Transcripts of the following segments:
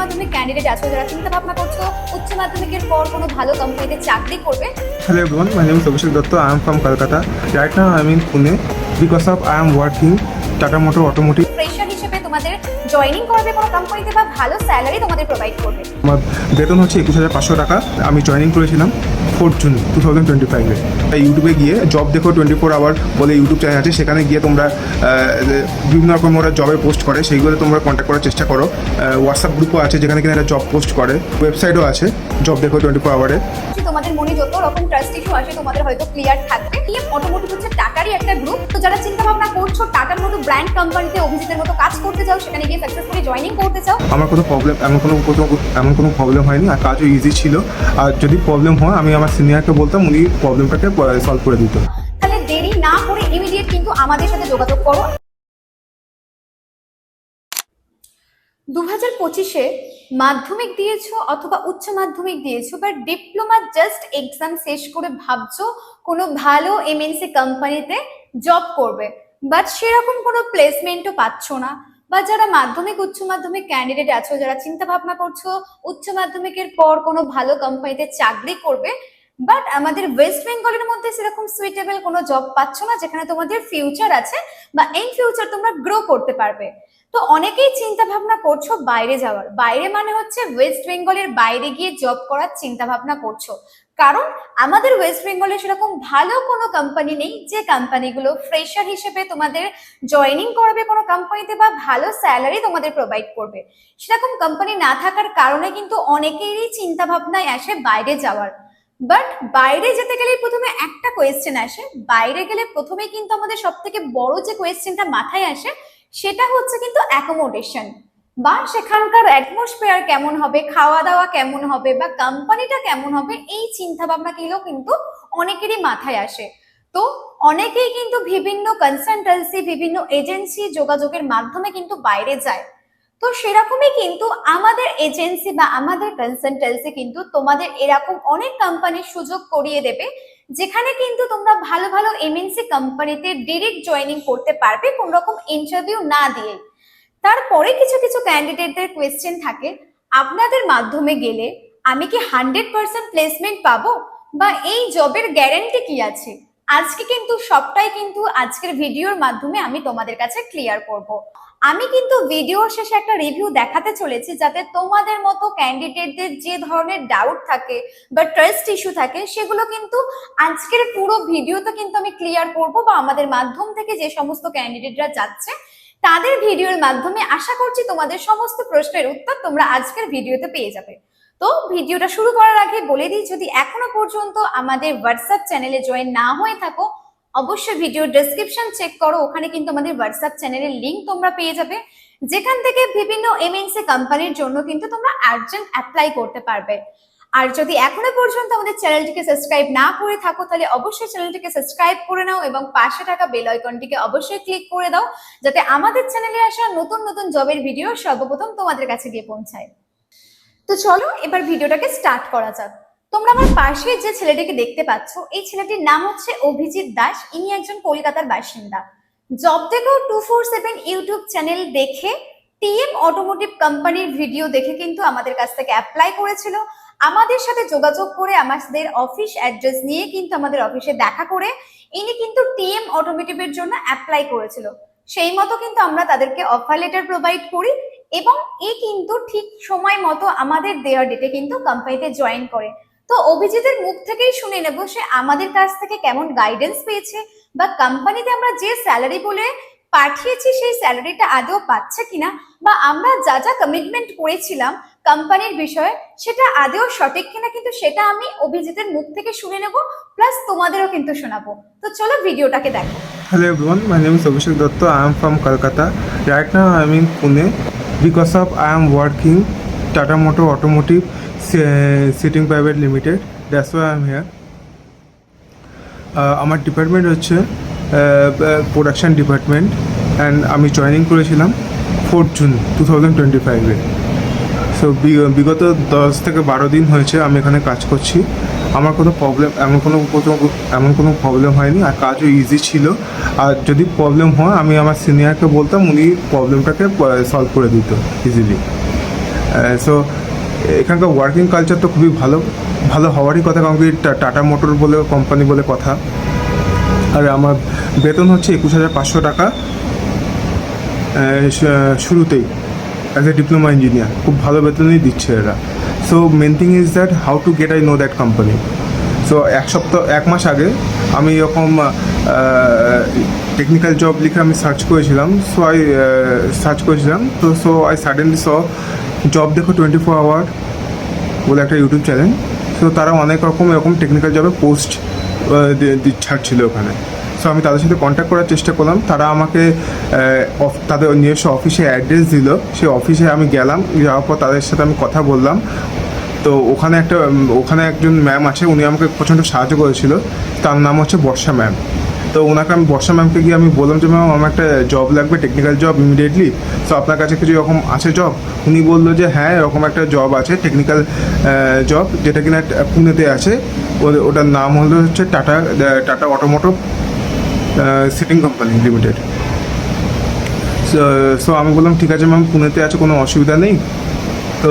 মাধ্যমিক ক্যান্ডিডেট আছো যারা চিন্তা ভাবনা করছো উচ্চ মাধ্যমিকের পর কোনো ভালো কোম্পানিতে চাকরি করবে? Hello everyone, my name is Abhishek Datta. I am from Kolkata. Right now I am in Pune because of I am working Tata Motor Automotive. Fresher হিসেবে তোমাদের জয়েনিং করবে কোনো কোম্পানিতে বা ভালো স্যালারি তোমাদের প্রোভাইড করবে। আমার বেতন হচ্ছে 21,500 টাকা। আমি জয়েনিং করেছিলাম 4 জুন 2025-এ। ইউটিউবে গিয়ে জব দেখো 24 আওয়ার বলে ইউটিউব চ্যানেল আছে, সেখানে গিয়ে তোমরা বিভিন্ন রকম ওরা জবে পোস্ট করে, সেইগুলো তোমরা কন্ট্যাক্ট করার চেষ্টা করো। হোয়াটসঅ্যাপ গ্রুপও আছে যেখানে কিনা এরা জব পোস্ট করে, ওয়েবসাইটও আছে জব দেখো 24 আওয়ারে। তোমাদের মনে যত রকম ট্রাস্ট ইস্যু আসে তোমাদের হয়তো ক্লিয়ার থাকবে। টিএম অটোমোটিভ হচ্ছে টাটারই একটা গ্রুপ। তো যারা চিন্তা ভাবনা করছো টাটার মতো ব্র্যান্ড কোম্পানিতে অভিজিতের মতো কাজ করতে চাও, সেখানে গিয়ে সাকসেসফুলি জয়েনিং করতে চাও, আমার কোনো প্রবলেম এমন কোনো প্রবলেম হয়নি, আর কাজও ইজি ছিল। আর যদি প্রবলেম হয় আমি আমার সিনিয়রকে বলতাম, উনি প্রবলেমটাকে সলভ করে দিত। তাহলে দেরি না করে ইমিডিয়েট কিন্তু আমাদের সাথে যোগাযোগ করো। 2025-এ মাধ্যমিক দিয়েছো অথবা উচ্চ মাধ্যমিক দিয়েছো বা ডিপ্লোমা জাস্ট এক্সাম শেষ করে ভাবছো কোনো ভালো এমএনসি কোম্পানিতে জব করবে, বাট সেরকম কোনো প্লেসমেন্টও পাচ্ছ না। বা যারা মাধ্যমিক উচ্চ মাধ্যমিক ক্যান্ডিডেট আছো যারা চিন্তা ভাবনা করছো উচ্চ মাধ্যমিকের পর কোনো ভালো কোম্পানিতে চাকরি করবে, বাট আমাদের ওয়েস্ট বেঙ্গলের মধ্যে সেরকম সুইটেবল কোনো জব পাচ্ছ না যেখানে তোমাদের ফিউচার আছে বা ইন ফিউচার তোমরা গ্রো করতে পারবে। তো অনেকেই চিন্তা ভাবনা করছো বাইরে যাওয়ার। বাইরে মানে হচ্ছে ওয়েস্ট বেঙ্গলের বাইরে গিয়ে জব করার চিন্তা ভাবনা করছো, কারণ আমাদের ওয়েস্ট বেঙ্গলে সেরকম ভালো কোনো কোম্পানি নেই যে কোম্পানিগুলো ফ্রেশার হিসেবে তোমাদের জয়েনিং করবে কোনো কোম্পানিতে বা ভালো স্যালারি তোমাদের প্রোভাইড করবে। সেরকম কোম্পানি না থাকার কারণে কিন্তু অনেকেরই চিন্তা ভাবনায় আসে বাইরে যাওয়ার। বাট বাইরে যেতে গেলে প্রথমে একটা কোয়েশ্চেন আসে, বাইরে গেলে প্রথমে কিন্তু আমাদের সব থেকে বড় যে কোয়েশ্চেনটা মাথায় আসে সেটা হচ্ছে কিন্তু অ্যাকোমোডেশন, বা সেখানকার অ্যাটমসফিয়ার কেমন হবে, খাওয়া দাওয়া কেমন হবে, বা কোম্পানিটা কেমন হবে, এই চিন্তা ভাবনা কিন্তু অনেকেরই মাথায় আসে। তো অনেকেই কিন্তু বিভিন্ন কনসালটেন্সি বিভিন্ন এজেন্সি যোগাযোগের মাধ্যমে কিন্তু বাইরে যায়। তো সেরকমই কিন্তু আমাদের এজেন্সি বা আমাদের কনসালটেন্সি কিন্তু তোমাদের এরকম অনেক কোম্পানির সুযোগ করিয়ে দেবে যেখানে কিন্তু তোমরা ভালো ভালো এমএনসি কোম্পানিতে ডিরেক্ট জয়েনিং করতে পারবে কোনো রকম ইন্টারভিউ না দিয়ে। তারপরে কিছু কিছু ক্যান্ডিডেটদের কোয়েশ্চেন থাকে, আপনাদের মাধ্যমে গেলে আমি কি 100% প্লেসমেন্ট পাবো, বা এই জবের গ্যারান্টি কি আছে? আজকে কিন্তু সবটাই কিন্তু আজকের ভিডিওর মাধ্যমে আমি তোমাদের কাছে ক্লিয়ার করব। আমি কিন্তু ভিডিওর শেষে একটা রিভিউ দেখাতে চলেছি যাতে তোমাদের মতো ক্যান্ডিডেটদের যে ধরনের ডাউট থাকে বা ট্রাস্ট ইস্যু থাকে সেগুলো কিন্তু আজকের পুরো ভিডিওতে কিন্তু আমি ক্লিয়ার করব, বা আমাদের মাধ্যম থেকে যে সমস্ত ক্যান্ডিডেটরা যাচ্ছে তাদের ভিডিওর মাধ্যমে আশা করছি তোমাদের সমস্ত প্রশ্নের উত্তর তোমরা আজকের ভিডিওতে পেয়ে যাবে। তো ভিডিওটা শুরু করার আগে বলে দিই, যদি এখনো পর্যন্ত আমাদের হোয়াটসঅ্যাপ চ্যানেলে জয়েন না হয়ে থাকো অবশ্যই ভিডিও ডেসক্রিপশন চেক করো, ওখানে কিন্তু আমাদের হোয়াটসঅ্যাপ চ্যানেলের লিংক তোমরা পেয়ে যাবে, যেখান থেকে বিভিন্ন এমএনসি কোম্পানির জন্য কিন্তু তোমরা আর্জেন্ট অ্যাপ্লাই করতে পারবে। আর যদি এখনো পর্যন্ত আমাদের চ্যানেলটিকে সাবস্ক্রাইব না করে থাকো তাহলে অবশ্যই চ্যানেলটিকে সাবস্ক্রাইব করে নাও এবং পাশে থাকা বেল আইকনটিকে অবশ্যই ক্লিক করে দাও যাতে আমাদের চ্যানেলে আসা নতুন নতুন জবের ভিডিও সর্বপ্রথম তোমাদের কাছে গিয়ে পৌঁছায়। তো চলো এবার ভিডিওটাকে স্টার্ট করা যাক। তোমরা আমার পাশে যে ছেলেটিকে দেখতে পাচ্ছ এই ছেলেটির নাম হচ্ছে অভিজিৎ দাস। ইনি একজন কলকাতার বাসিন্দা। জব দেখো 247 ইউটিউব চ্যানেল দেখে টিএম অটোমোটিভ কোম্পানির ভিডিও দেখে কিন্তু আমাদের কাছ থেকে অ্যাপ্লাই করেছিল। আমাদের সাথে যোগাযোগ করে আমাদের অফিস অ্যাড্রেস নিয়ে কিন্তু আমাদের অফিসে দেখা করে ইনি কিন্তু টিএম অটোমোটিভের জন্য অ্যাপ্লাই করেছিল। সেই মতো কিন্তু আমরা তাদেরকে অফার লেটার প্রোভাইড করি এবং এ কিন্তু ঠিক সময় মতো আমাদের দেওয়ার ডেটে কিন্তু কোম্পানিতে জয়েন করে। তো অভিজিতের মুখ থেকেই শুনে নেব সে আমাদের কাছ থেকে কেমন গাইডেন্স পেয়েছে, বা কোম্পানিতে আমরা যে স্যালারি বলে পাঠিয়েছি সেই স্যালারিটা আদৌ পাচ্ছে কিনা, বা আমরা যা যা কমিটমেন্ট করেছিলাম কোম্পানির বিষয়ে সেটা আদৌ সঠিক কিনা, কিন্তু সেটা আমি অভিজিতের মুখ থেকে শুনে নেব, প্লাস তোমাদেরও কিন্তু শোনাবো। তো চলো ভিডিওটাকে দেখো। Hello everyone, my name is Abhishek Datta. I am from Kolkata. Right now I am in Pune because of I am working Tata Motor Automotive Sitting Private Limited. That's why I am here. আমার department হচ্ছে production department and আমি joining করেছিলাম 4 June 2025-এ। So বিগত 10 থেকে 12 দিন হয়েছে আমি এখানে কাজ করছি। আমার কোনো প্রবলেম এমন কোনো প্রবলেম হয়নি, আর কাজও ইজি ছিল। আর যদি প্রবলেম হয় আমি আমার সিনিয়রকে বলতাম, উনি প্রবলেমটাকে সলভ করে দিত ইজিলি। সো এখানকার ওয়ার্কিং কালচার তো খুবই ভালো ভালো হওয়ারই কথা, কারণ কি টাটা মোটর বলে কোম্পানি বলে কথা। আর আমার বেতন হচ্ছে 21,500 টাকা শুরুতেই অ্যাজ এ ডিপ্লোমা ইঞ্জিনিয়ার। খুব ভালো বেতনই দিচ্ছে এরা। So main thing is that how to get I know that company. So এক মাস আগে আমি এরকম টেকনিক্যাল জব লিখে আমি সার্চ করেছিলাম। সো আই সাডেনলি জব দেখো 24 আওয়ার বলে একটা ইউটিউব চ্যানেল। সো তারা অনেক রকম এরকম টেকনিক্যাল জবে পোস্ট ছাড়ছিল ওখানে। সো আমি তাদের সাথে কন্ট্যাক্ট করার চেষ্টা করলাম। তারা আমাকে তাদের নিজস্ব অফিসে অ্যাড্রেস দিল। সেই অফিসে আমি গেলাম, যাওয়ার পর তাদের সাথে আমি কথা বললাম। তো ওখানে একজন ম্যাম আছে, উনি আমাকে প্রচণ্ড সাহায্য করেছিল। তার নাম হচ্ছে বর্ষা ম্যাম। তো ওনাকে আমি বর্ষা ম্যামকে গিয়ে আমি বললাম যে ম্যাম আমার একটা জব লাগবে, টেকনিক্যাল জব ইমিডিয়েটলি। তো আপনার কাছে কিছু এরকম আছে জব? উনি বললো যে হ্যাঁ এরকম একটা জব আছে, টেকনিক্যাল জব, যেটা কিনা পুনেতে আছে। ওটার নাম হচ্ছে Tata automotive seating company limited. So আমি বললাম ঠিক আছে ম্যাম, পুনেতে আছে, কোনো অসুবিধা নেই। তো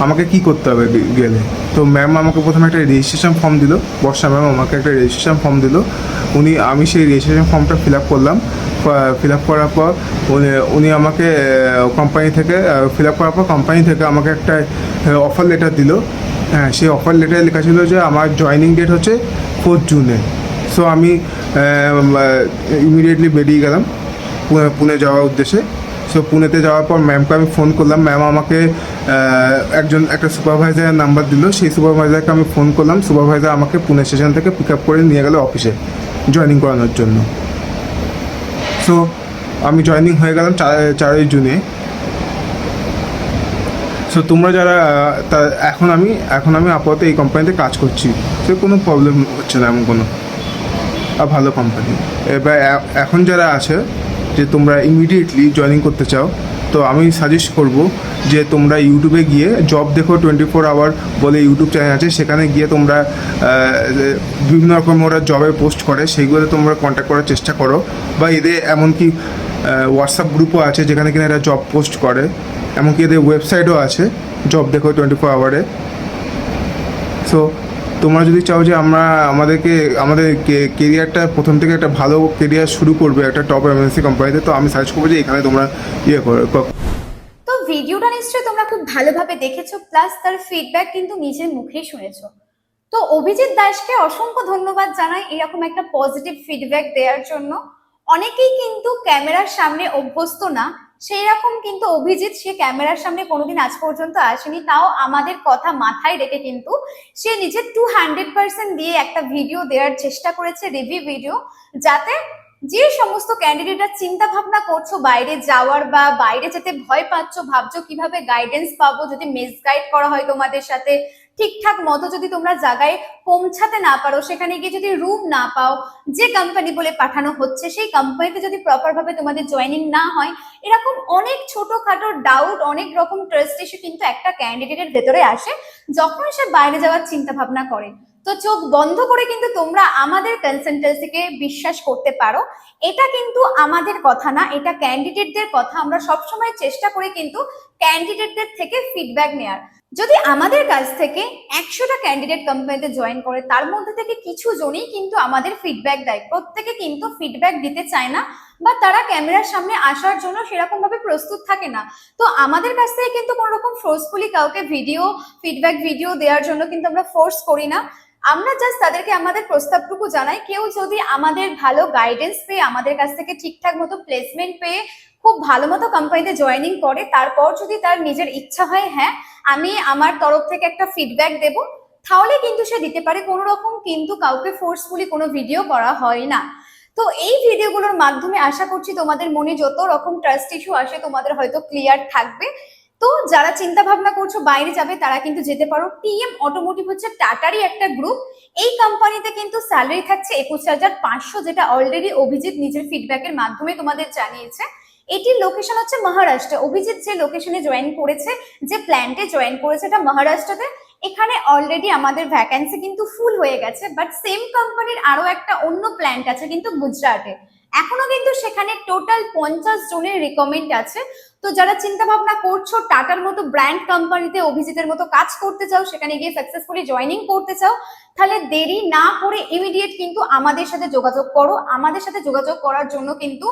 আমাকে কি করতে হবে গেলে? তো ম্যাম আমাকে প্রথমে একটা রেজিস্ট্রেশন ফর্ম দিল। বর্ষা ম্যাম আমাকে একটা রেজিস্ট্রেশন ফর্ম দিল। আমি সেই রেজিস্ট্রেশন ফর্মটা ফিল আপ করলাম। ফিল আপ করার পর উনি আমাকে কোম্পানি থেকে আমাকে একটা অফার লেটার দিল। হ্যাঁ, সেই অফার লেটারে লেখা ছিল যে আমার জয়েনিং ডেট হচ্ছে 4 জুনে। সো আমি ইমিডিয়েটলি বেরিয়ে গেলাম পুনে যাওয়ার উদ্দেশ্যে। সো পুনেতে যাওয়ার পর ম্যামকে আমি ফোন করলাম। ম্যাম আমাকে একটা সুপারভাইজারের নাম্বার দিল। সেই সুপারভাইজারকে আমি ফোন করলাম। সুপারভাইজার আমাকে পুনে স্টেশন থেকে পিক আপ করে নিয়ে গেল অফিসে জয়েনিং করানোর জন্য। সো আমি জয়েনিং হয়ে গেলাম 4 জুনে। সো তোমরা যারা এখন আমি আপাতত এই কোম্পানিতে কাজ করছি। সো কোনো প্রবলেম হচ্ছে না এমন কোনো, ভালো কোম্পানি। এবার এখন যারা আছে যে তোমরা ইমিডিয়েটলি জয়েনিং করতে চাও, তো আমি সাজেস্ট করব যে তোমরা ইউটিউবে গিয়ে জব দেখো 24 আওয়ার বলে ইউটিউব চ্যানেল আছে, সেখানে গিয়ে তোমরা বিভিন্ন রকম ওরা জবের পোস্ট করে, সেইগুলোতে তোমরা কন্ট্যাক্ট করার চেষ্টা করো। বা এদের এমনকি হোয়াটসঅ্যাপ গ্রুপও আছে যেখানে কিনা এরা জব পোস্ট করে। এমনকি এদের ওয়েবসাইটও আছে জব দেখো 24 আওয়ারে। সো তোমরা যদি চাও যে আমাদের কেরিয়ারটা প্রথম থেকে একটা ভালো কেরিয়ার শুরু করবে একটা টপ এমএনসি কোম্পানিতে, তো আমি সাজেস্ট করবো যে এখানে তোমরা করো। তো ভিডিওটা নিশ্চয়ই তোমরা খুব ভালোভাবে দেখেছো, প্লাস তার ফিডব্যাক কিন্তু নিজের মুখেই শুনেছো। তো অভিজিৎ দাসকে অসংখ্য ধন্যবাদ জানাই এরকম একটা পজিটিভ ফিডব্যাক দেওয়ার জন্য। অনেকেই কিন্তু ক্যামেরার সামনে অভ্যস্ত না, সেই রকম কিন্তু অভিজিৎ সে ক্যামেরার সামনে কোনোদিন আজ পর্যন্ত আসেনি, তাও আমাদের কথা মাথায় রেখে কিন্তু সে নিজের 200% দিয়ে একটা ভিডিও দেওয়ার চেষ্টা করেছে, রিভিউ ভিডিও, যাতে যে সমস্ত ক্যান্ডিডেটরা চিন্তা ভাবনা করছো বাইরে যাওয়ার বা বাইরে যেতে ভয় পাচ্ছ, ভাবছো কিভাবে গাইডেন্স পাবো, যদি মিসগাইড করা হয় তোমাদের সাথে, ঠিকঠাক মতো যদি তোমরা জায়গায় পৌঁছাতে না পারো, সেখানে গিয়ে যদি রুম না পাও, যে কোম্পানি বলে পাঠানো হচ্ছে সেই কোম্পানিতে যদি প্রপার ভাবে তোমাদের জয়েনিং না হয়, এরকম অনেক ছোটখাটো ডাউট, অনেক রকম ট্রাস্ট ইস্যু কিন্তু একটা ক্যান্ডিডেটের ভেতরে আসে যখন সে বাইরে যাওয়ার চিন্তা ভাবনা করে। তো চোখ বন্ধ করে কিন্তু তোমরা আমাদের কনসালটেন্সিকে বিশ্বাস করতে পারো। এটা কিন্তু আমাদের কথা না, এটা ক্যান্ডিডেটদের কথা। আমরা সবসময় চেষ্টা করি কিন্তু ক্যান্ডিডেটদের থেকে ফিডব্যাক নেওয়ার। যদি আমাদের কাছ থেকে 100টা ক্যান্ডিডেট কোম্পানিতে জয়েন করে, তার মধ্যে থেকে কিছু জনই কিন্তু আমাদের ফিডব্যাক দেয়, প্রত্যেকে কিন্তু ফিডব্যাক দিতে চায় না বা তারা ক্যামেরার সামনে আসার জন্য সেরকম ভাবে প্রস্তুত থাকে না। তো আমাদের কাছ থেকে কিন্তু কোনো রকম ফোর্সফুলি কাউকে ফিডব্যাক ভিডিও দেওয়ার জন্য কিন্তু আমরা ফোর্স করি না। আমরা জাস্ট তাদেরকে আমাদের প্রস্তাবটুকু জানাই। কেউ যদি আমাদের ভালো গাইডেন্স পেয়ে, আমাদের কাছ থেকে ঠিকঠাক মতো প্লেসমেন্ট পেয়ে খুব ভালো মতো কোম্পানিতে জয়েনিং করে, তারপর যদি তার নিজের ইচ্ছা হয় হ্যাঁ আমি আমার তরফ থেকে একটা ফিডব্যাক দেব, তাহলে কিন্তু সে দিতে পারে। কোনো রকম কিন্তু কাউকে ফোর্সফুলি কোনো ভিডিও করা হয় না। তো এই ভিডিওগুলোর মাধ্যমে আশা করছি তোমাদের মনে যত রকম ট্রাস্ট ইস্যু আসে তোমাদের হয়তো ক্লিয়ার থাকবে। তো যারা চিন্তা ভাবনা করছো বাইরে যাবে তারা কিন্তু যেতে পারো। টিএম অটোমোটিভ হচ্ছে টাটারই একটা গ্রুপ। এই কোম্পানিতে কিন্তু স্যালারি থাকছে 21,500, যেটা অলরেডি অভিজিৎ নিজের ফিডব্যাকের মাধ্যমে তোমাদের জানিয়েছে। এটির লোকেশন হচ্ছে মহারাষ্ট্র। অভিজিৎ যে লোকেশনে জয়েন করেছে, যে প্ল্যান্টে জয়েন করেছে, এটা মহারাষ্ট্রতে। এখানে অলরেডি আমাদের ভ্যাকেন্সি কিন্তু ফুল হয়ে গেছে, বাট সেম কোম্পানির আরো একটা অন্য প্ল্যান্ট আছে কিন্তু গুজরাটে। এখনো কিন্তু সেখানে টোটাল 50 জনের রিকমেন্ড আছে। তো যারা চিন্তা ভাবনা করছো টাটার মতো ব্র্যান্ড কোম্পানিতে অভিজিতের মতো কাজ করতে চাও, সেখানে গিয়ে সাকসেসফুলি জয়েনিং করতে চাও, তাহলে দেরি না করে ইমিডিয়েট কিন্তু আমাদের সাথে যোগাযোগ করো। আমাদের সাথে যোগাযোগ করার জন্য কিন্তু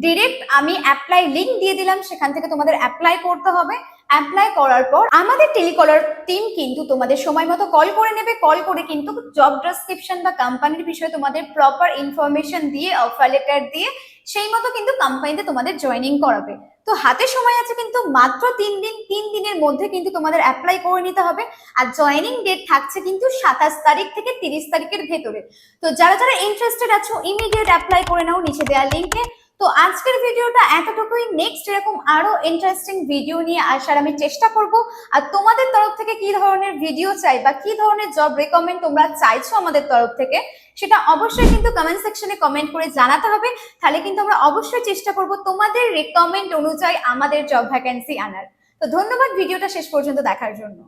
ডিরেক্ট আমি অ্যাপ্লাই লিংক দিয়ে দিলাম, সেখান থেকে তোমাদের অ্যাপ্লাই করতে হবে। অ্যাপ্লাই করার পর আমাদের টেলিকলার টিম কিন্তু তোমাদের সময় মতো কল করে নেবে। কল করে কিন্তু জব ডেসক্রিপশন বা কোম্পানির বিষয়ে তোমাদের প্রপার ইনফরমেশন দিয়ে, অফার লেটার দিয়ে সেই মতো কিন্তু কোম্পানিতে তোমাদের জয়েনিং করাবে। তো হাতে সময় আছে কিন্তু মাত্র 3 দিন। 3 দিনের মধ্যে কিন্তু তোমাদের অ্যাপ্লাই করে নিতে হবে। আর জয়েনিং ডেট থাকছে কিন্তু 27 তারিখ থেকে 30 তারিখের ভেতরে। তো যারা যারা ইন্টারেস্টেড আছো ইমিডিয়েট অ্যাপ্লাই করে নাও নিচে দেওয়া লিঙ্কে। তো আজকের ভিডিওটা এতটুকুই। নেক্সট এরকম আরো ইন্টারেস্টিং ভিডিও নিয়ে আসার আমি চেষ্টা করব। আর তোমাদের তরফ থেকে কি ধরনের ভিডিও চাই বা কি ধরনের জব রেকমেন্ড তোমরা চাইছো আমাদের তরফ থেকে, সেটা অবশ্যই কিন্তু কমেন্ট সেকশনে কমেন্ট করে জানাতে হবে। তাহলে কিন্তু আমরা অবশ্যই চেষ্টা করব তোমাদের রেকমেন্ড অনুযায়ী আমাদের জব ভ্যাকেন্সি আনার। তো ধন্যবাদ ভিডিওটা শেষ পর্যন্ত দেখার জন্য।